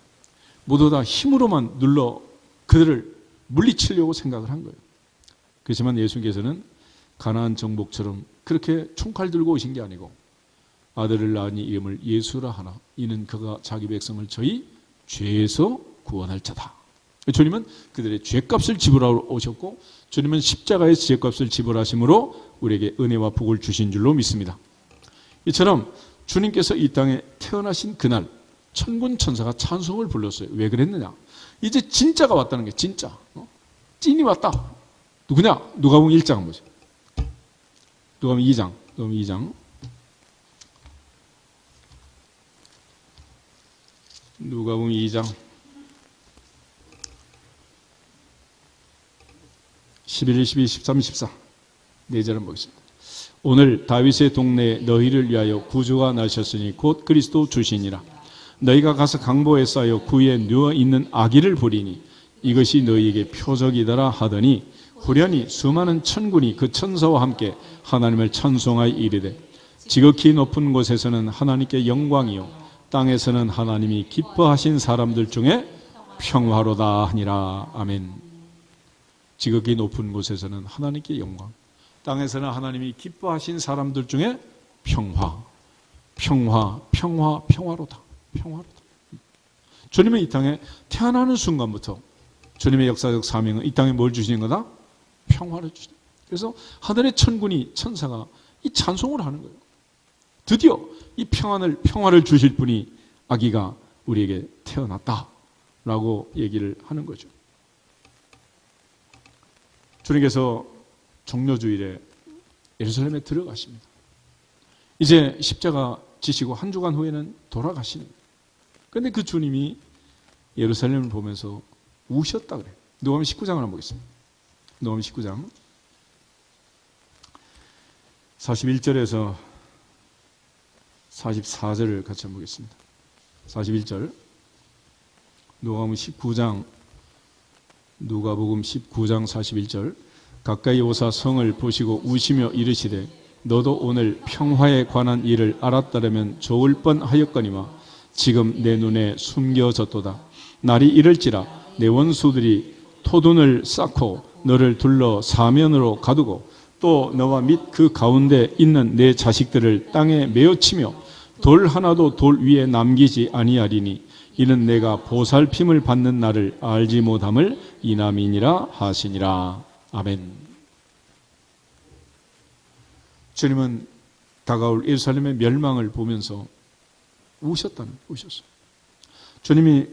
모두 다 힘으로만 눌러 그들을 물리치려고 생각을 한 거예요. 그렇지만 예수님께서는 가나안 정복처럼 그렇게 총칼 들고 오신 게 아니고 아들을 낳으니 이름을 예수라 하나 이는 그가 자기 백성을 저희 죄에서 구원할 자다. 주님은 그들의 죄값을 지불하러 오셨고 주님은 십자가의 죄값을 지불하심으로 우리에게 은혜와 복을 주신 줄로 믿습니다. 이처럼 주님께서 이 땅에 태어나신 그날 천군 천사가 찬송을 불렀어요. 왜 그랬느냐? 이제 진짜가 왔다는 게 진짜. 찐이 왔다. 누구냐? 누가복음 1장 보세요. 누가복음 2장. 누가복음 2장. 누가복음 2장 11, 12, 13, 14 네 절을 보겠습니다. 오늘 다윗의 동네에 너희를 위하여 구주가 나셨으니 곧 그리스도 주시니라. 너희가 가서 강보에 쌓여 구에 누워있는 아기를 보리니 이것이 너희에게 표적이더라 하더니 후련히 수많은 천군이 그 천사와 함께 하나님을 찬송하여 이르되 지극히 높은 곳에서는 하나님께 영광이요 땅에서는 하나님이 기뻐하신 사람들 중에 평화로다 하니라. 아멘. 지극히 높은 곳에서는 하나님께 영광, 땅에서는 하나님이 기뻐하신 사람들 중에 평화로다. 주님은 이 땅에 태어나는 순간부터 주님의 역사적 사명은 이 땅에 뭘 주시는 거다? 평화를 주시는 거다. 그래서 하늘의 천군이 천사가 이 찬송을 하는 거예요. 드디어 이 평화를 주실 분이 아기가 우리에게 태어났다라고 얘기를 하는 거죠. 주님께서 종려주일에 예루살렘에 들어가십니다. 이제 십자가 지시고 한 주간 후에는 돌아가시는 거예요. 그런데 그 주님이 예루살렘을 보면서 우셨다 그래요. 누가복음 19장을 한번 보겠습니다. 누가복음 19장 41절에서 44절을 같이 한번 보겠습니다. 41절 누가복음 19장 41절 가까이 오사 성을 보시고 우시며 이르시되 너도 오늘 평화에 관한 일을 알았다라면 좋을 뻔하였거니와 지금 내 눈에 숨겨졌도다. 날이 이를지라 내 원수들이 토둔을 쌓고 너를 둘러 사면으로 가두고 또 너와 및 그 가운데 있는 내 자식들을 땅에 메어치며 돌 하나도 돌 위에 남기지 아니하리니 이는 내가 보살핌을 받는 날을 알지 못함을 이남이니라 하시니라. 아멘. 주님은 다가올 예루살렘의 멸망을 보면서 우셨어요. 주님이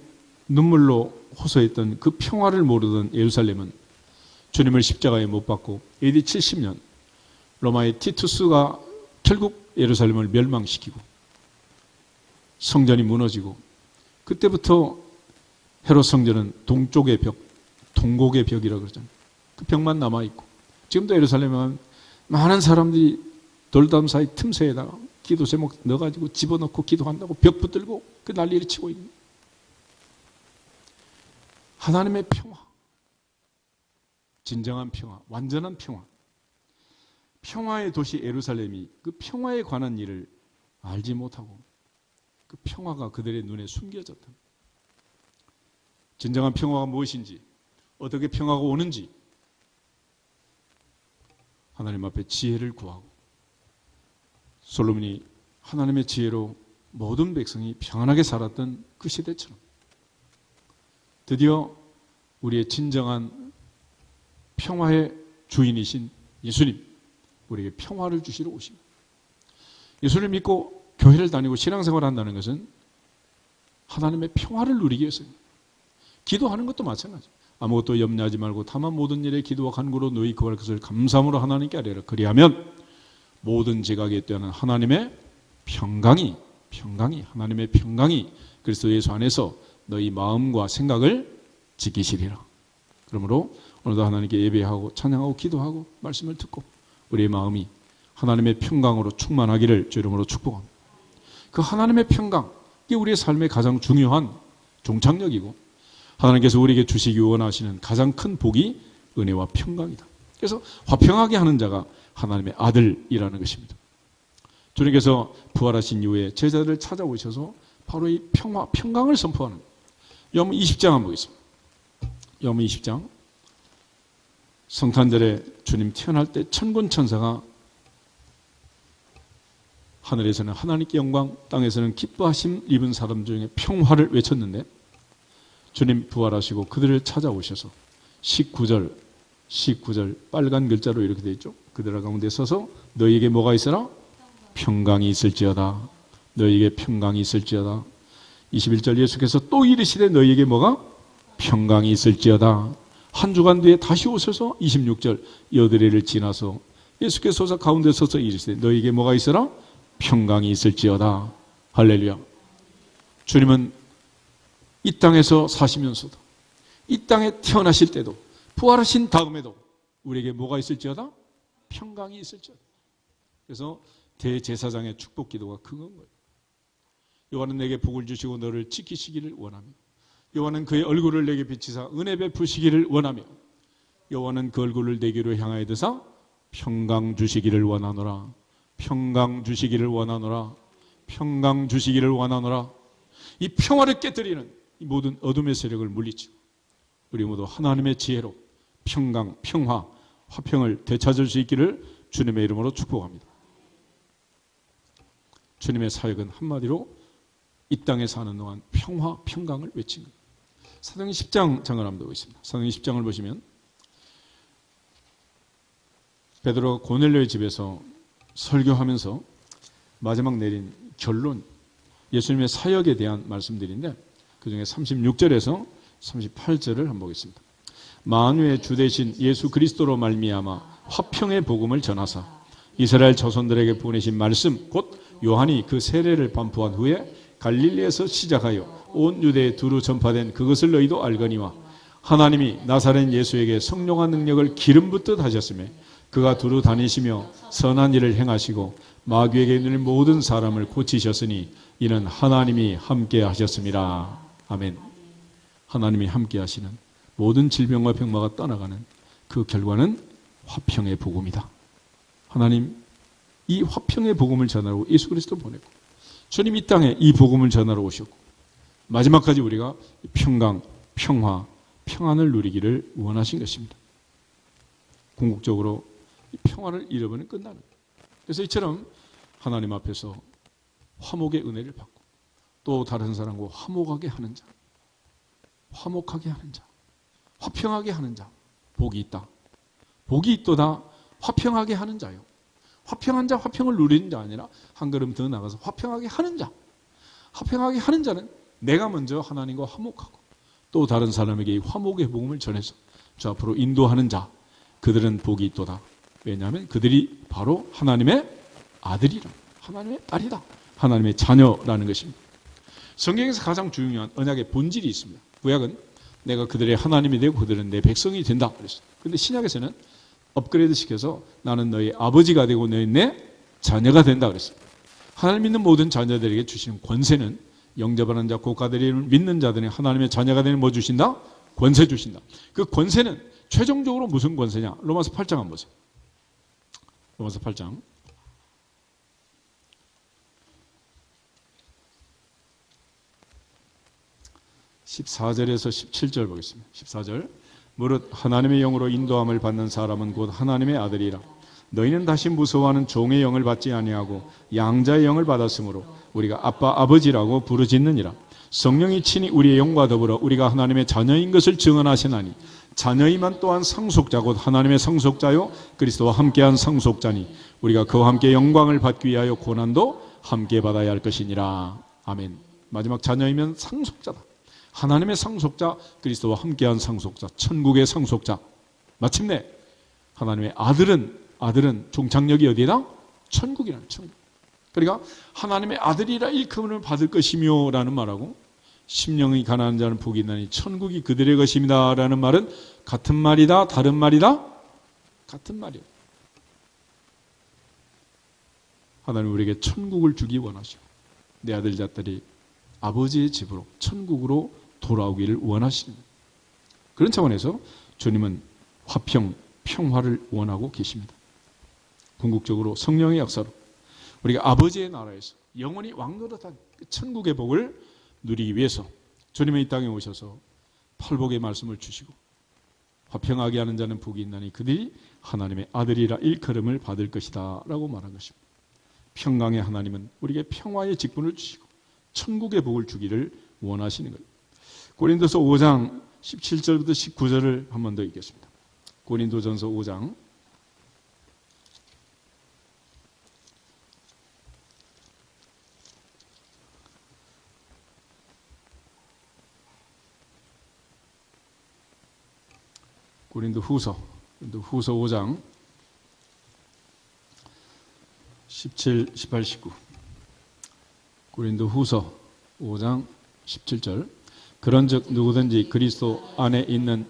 눈물로 호소했던 그 평화를 모르던 예루살렘은 주님을 십자가에 못 박고 AD 70년 로마의 티투스가 결국 예루살렘을 멸망시키고 성전이 무너지고 그때부터 헤롯 성전은 동쪽의 벽, 동곡의 벽이라고 그러잖아요. 그 벽만 남아있고 지금도 예루살렘은 많은 사람들이 돌담 사이 틈새에다가 기도 제목 넣어가지고 집어넣고 기도한다고 벽 붙들고 그 난리를 치고 있는 거예요. 하나님의 평화, 진정한 평화, 완전한 평화, 평화의 도시 예루살렘이 그 평화에 관한 일을 알지 못하고 그 평화가 그들의 눈에 숨겨졌다. 진정한 평화가 무엇인지, 어떻게 평화가 오는지 하나님 앞에 지혜를 구하고 솔로몬이 하나님의 지혜로 모든 백성이 평안하게 살았던 그 시대처럼 드디어 우리의 진정한 평화의 주인이신 예수님, 우리에게 평화를 주시러 오십니다. 예수를 믿고 교회를 다니고 신앙생활을 한다는 것은 하나님의 평화를 누리기 위해서입니다. 기도하는 것도 마찬가지예요. 아무것도 염려하지 말고 다만 모든 일에 기도와 간구로 너희 구할 것을 감사함으로 하나님께 아뢰라. 그리하면 모든 지각에 뛰어난 하나님의 평강이 하나님의 평강이 그리스도 예수 안에서 너희 마음과 생각을 지키시리라. 그러므로 오늘도 하나님께 예배하고 찬양하고 기도하고 말씀을 듣고 우리의 마음이 하나님의 평강으로 충만하기를 주 이름으로 축복합니다. 그 하나님의 평강, 이게 우리의 삶의 가장 중요한 종착역이고 하나님께서 우리에게 주시기 원하시는 가장 큰 복이 은혜와 평강이다. 그래서 화평하게 하는 자가 하나님의 아들이라는 것입니다. 주님께서 부활하신 이후에 제자들을 찾아오셔서 바로 이 평강을 선포하는 요한복음 20장 한번 보겠습니다. 요한복음 20장 성탄절에 주님 태어날 때 천군 천사가 하늘에서는 하나님께 영광, 땅에서는 기뻐하심 입은 사람 중에 평화를 외쳤는데 주님 부활하시고 그들을 찾아오셔서 19절 빨간 글자로 이렇게 되어 있죠. 그들 가운데 서서 너희에게 뭐가 있어라? 평강이 있을지어다. 너희에게 평강이 있을지어다. 21절 예수께서 또 이르시되 너희에게 뭐가? 평강이 있을지어다. 한 주간 뒤에 다시 오셔서 26절 여드레를 지나서 예수께서 가운데 서서 이르시되 너희에게 뭐가 있어라? 평강이 있을지어다. 할렐루야. 주님은 이 땅에서 사시면서도 이 땅에 태어나실 때도 부활하신 다음에도 우리에게 뭐가 있을지어다? 평강이 있을지어다. 그래서 대제사장의 축복 기도가 그건 거예요. 여호와는 내게 복을 주시고 너를 지키시기를 원하며 여호와는 그의 얼굴을 내게 비치사 은혜 베푸시기를 원하며 여호와는 그 얼굴을 내게로 향하여 드사 평강 주시기를 원하노라. 평강 주시기를 원하노라. 평강 주시기를 원하노라. 이 평화를 깨뜨리는 이 모든 어둠의 세력을 물리치고 우리 모두 하나님의 지혜로 평강, 평화, 화평을 되찾을 수 있기를 주님의 이름으로 축복합니다. 주님의 사역은 한마디로 이 땅에 사는 동안 평화, 평강을 외친 겁니다. 사도행전 10장 장을 한번 보고 있습니다. 사도행전 10장을 보시면 베드로가 고넬료의 집에서 설교하면서 마지막 내린 결론, 예수님의 사역에 대한 말씀들인데 그중에 36절에서 38절을 한번 보겠습니다. 만유의 주 되신 예수 그리스도로 말미암아 화평의 복음을 전하사 이스라엘 자손들에게 보내신 말씀 곧 요한이 그 세례를 반포한 후에 갈릴리에서 시작하여 온 유대에 두루 전파된 그것을 너희도 알거니와 하나님이 나사렛 예수에게 성령한 능력을 기름 붓듯 하셨으며 그가 두루 다니시며 선한 일을 행하시고 마귀에게 있는 모든 사람을 고치셨으니 이는 하나님이 함께 하셨습니다. 아멘. 하나님이 함께 하시는 모든 질병과 병마가 떠나가는 그 결과는 화평의 복음이다. 하나님 이 화평의 복음을 전하러 예수 그리스도 보내고 주님 이 땅에 이 복음을 전하러 오셨고 마지막까지 우리가 평강, 평화, 평안을 누리기를 원하신 것입니다. 궁극적으로 평화를 잃어버리면 끝나는 거예요. 그래서 이처럼 하나님 앞에서 화목의 은혜를 받고 또 다른 사람과 화목하게 하는 자, 화목하게 하는 자, 화평하게 하는 자, 복이 있다. 복이 있도다. 화평하게 하는 자요. 화평한 자, 화평을 누리는 자 아니라 한 걸음 더 나가서 화평하게 하는 자. 화평하게 하는 자는 내가 먼저 하나님과 화목하고 또 다른 사람에게 이 화목의 복음을 전해서 저 앞으로 인도하는 자, 그들은 복이 있도다. 왜냐하면 그들이 바로 하나님의 아들이라, 하나님의 딸이다, 하나님의 자녀라는 것입니다. 성경에서 가장 중요한 언약의 본질이 있습니다. 구약은 내가 그들의 하나님이 되고 그들은 내 백성이 된다 그랬어요. 그런데 신약에서는 업그레이드 시켜서 나는 너희 아버지가 되고 너희 내 자녀가 된다 그랬어요. 하나님 믿는 모든 자녀들에게 주시는 권세는 영접하는 자, 고가들이 믿는 자들이 하나님의 자녀가 되는 뭐 주신다? 권세 주신다. 그 권세는 최종적으로 무슨 권세냐? 로마서 8장 한번 보세요. 로마서 8장 14절에서 17절 보겠습니다. 14절 무릇 하나님의 영으로 인도함을 받는 사람은 곧 하나님의 아들이라. 너희는 다시 무서워하는 종의 영을 받지 아니하고 양자의 영을 받았으므로 우리가 아빠 아버지라고 부르짖느니라. 성령이 친히 우리의 영과 더불어 우리가 하나님의 자녀인 것을 증언하시나니 자녀이만 또한 상속자 곧 하나님의 상속자요 그리스도와 함께한 상속자니 우리가 그와 함께 영광을 받기 위하여 고난도 함께 받아야 할 것이니라. 아멘. 마지막 자녀이면 상속자다. 하나님의 상속자, 그리스도와 함께한 상속자, 천국의 상속자. 마침내 하나님의 아들은 종착역이 어디다? 천국이라는 천국. 그러니까 하나님의 아들이라 일컬음을 받을 것이며 라는 말하고 심령이 가난한 자는 복이 있나니 천국이 그들의 것입니다 라는 말은 같은 말이다, 다른 말이다? 같은 말이에요. 하나님 우리에게 천국을 주기 원하시고 내 아들 자딸이 아버지의 집으로 천국으로 돌아오기를 원하시는 그런 차원에서 주님은 화평, 평화를 원하고 계십니다. 궁극적으로 성령의 역사로 우리가 아버지의 나라에서 영원히 왕노릇한 천국의 복을 누리기 위해서 주님의 이 땅에 오셔서 팔복의 말씀을 주시고 화평하게 하는 자는 복이 있나니 그들이 하나님의 아들이라 일컬음을 받을 것이다 라고 말한 것입니다. 평강의 하나님은 우리에게 평화의 직분을 주시고 천국의 복을 주기를 원하시는 거예요. 고린도서 5장 17절부터 19절을 한 번 더 읽겠습니다. 고린도전서 5장 5장 17, 18, 19 고린도후서 5장 17절 그런즉 누구든지 그리스도 안에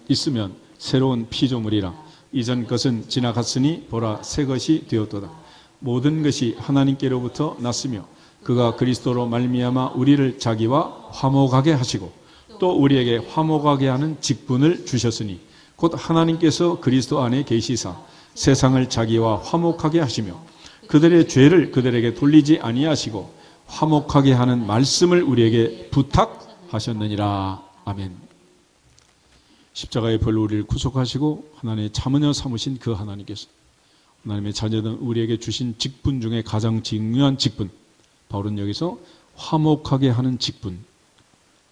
있으면 새로운 피조물이라 이전 것은 지나갔으니 보라 새 것이 되었도다. 모든 것이 하나님께로부터 났으며 그가 그리스도로 말미암아 우리를 자기와 화목하게 하시고 또 우리에게 화목하게 하는 직분을 주셨으니 곧 하나님께서 그리스도 안에 계시사 세상을 자기와 화목하게 하시며 그들의 죄를 그들에게 돌리지 아니하시고 화목하게 하는 말씀을 우리에게 부탁하셨느니라. 아멘. 십자가의 벌로 우리를 구속하시고 하나님의 자문여 삼으신 그 하나님께서 하나님의 자녀된 우리에게 주신 직분 중에 가장 중요한 직분, 바울은 여기서 화목하게 하는 직분,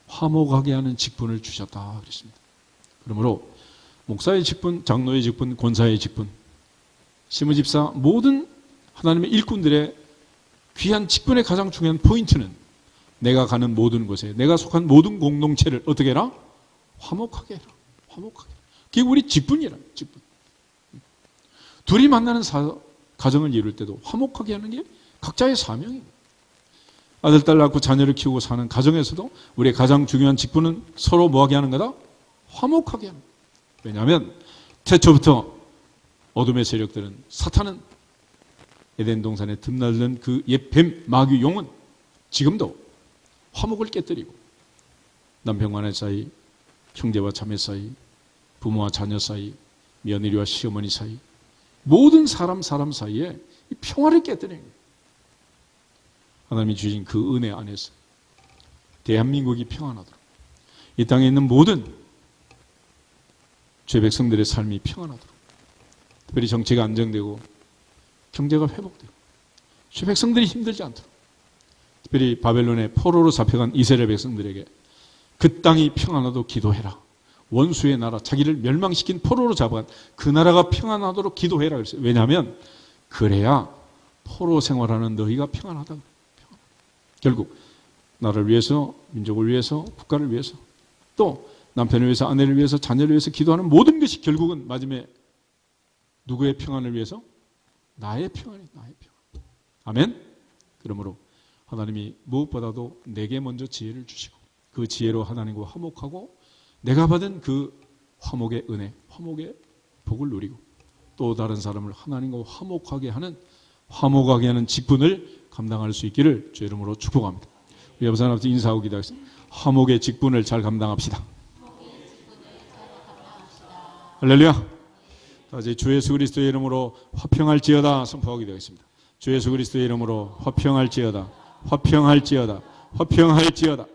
화목하게 하는 직분을 주셨다 그랬습니다. 그러므로 목사의 직분, 장로의 직분, 권사의 직분, 시무집사 모든 하나님의 일꾼들의 귀한 직분의 가장 중요한 포인트는 내가 가는 모든 곳에 내가 속한 모든 공동체를 어떻게 해라? 화목하게 해라. 화목하게. 그게 우리 직분이라. 직분. 둘이 만나는 가정을 이룰 때도 화목하게 하는 게 각자의 사명입니다. 아들, 딸 낳고 자녀를 키우고 사는 가정에서도 우리의 가장 중요한 직분은 서로 뭐하게 하는 거다? 화목하게 하는 거다. 왜냐하면 태초부터 어둠의 세력들은 사탄은 에덴 동산에 틈나는 그 옛 뱀, 마귀, 용은 지금도 화목을 깨뜨리고 남편과 아내 사이, 형제와 자매 사이, 부모와 자녀 사이, 며느리와 시어머니 사이 모든 사람 사이에 이 평화를 깨뜨리는 거예요. 하나님이 주신 그 은혜 안에서 대한민국이 평안하도록 이 땅에 있는 모든 죄 백성들의 삶이 평안하도록 특별히 정치가 안정되고 경제가 회복되고 죄 백성들이 힘들지 않도록 특별히 바벨론의 포로로 잡혀간 이스라엘 백성들에게 그 땅이 평안하도록 기도해라. 원수의 나라, 자기를 멸망시킨 포로로 잡아간 그 나라가 평안하도록 기도해라 그랬어요. 왜냐하면 그래야 포로 생활하는 너희가 평안하다. 결국 나라를 위해서, 민족을 위해서, 국가를 위해서 또 남편을 위해서, 아내를 위해서, 자녀를 위해서 기도하는 모든 것이 결국은 마지막에 누구의 평안을 위해서? 나의 평안이 나의 평안. 아멘? 그러므로 하나님이 무엇보다도 내게 먼저 지혜를 주시고 그 지혜로 하나님과 화목하고 내가 받은 그 화목의 은혜, 화목의 복을 누리고 또 다른 사람을 하나님과 화목하게 하는 직분을 감당할 수 있기를 주의 이름으로 축복합니다. 우리 아버지 하나님 인사하고 기도하겠습니다. 화목의 직분을 잘 감당합시다. 할렐루야. 다시 주 예수 그리스도의 이름으로 화평할지어다 선포하게 되겠습니다. 주 예수 그리스도의 이름으로 화평할지어다. 화평할지어다. 화평할지어다.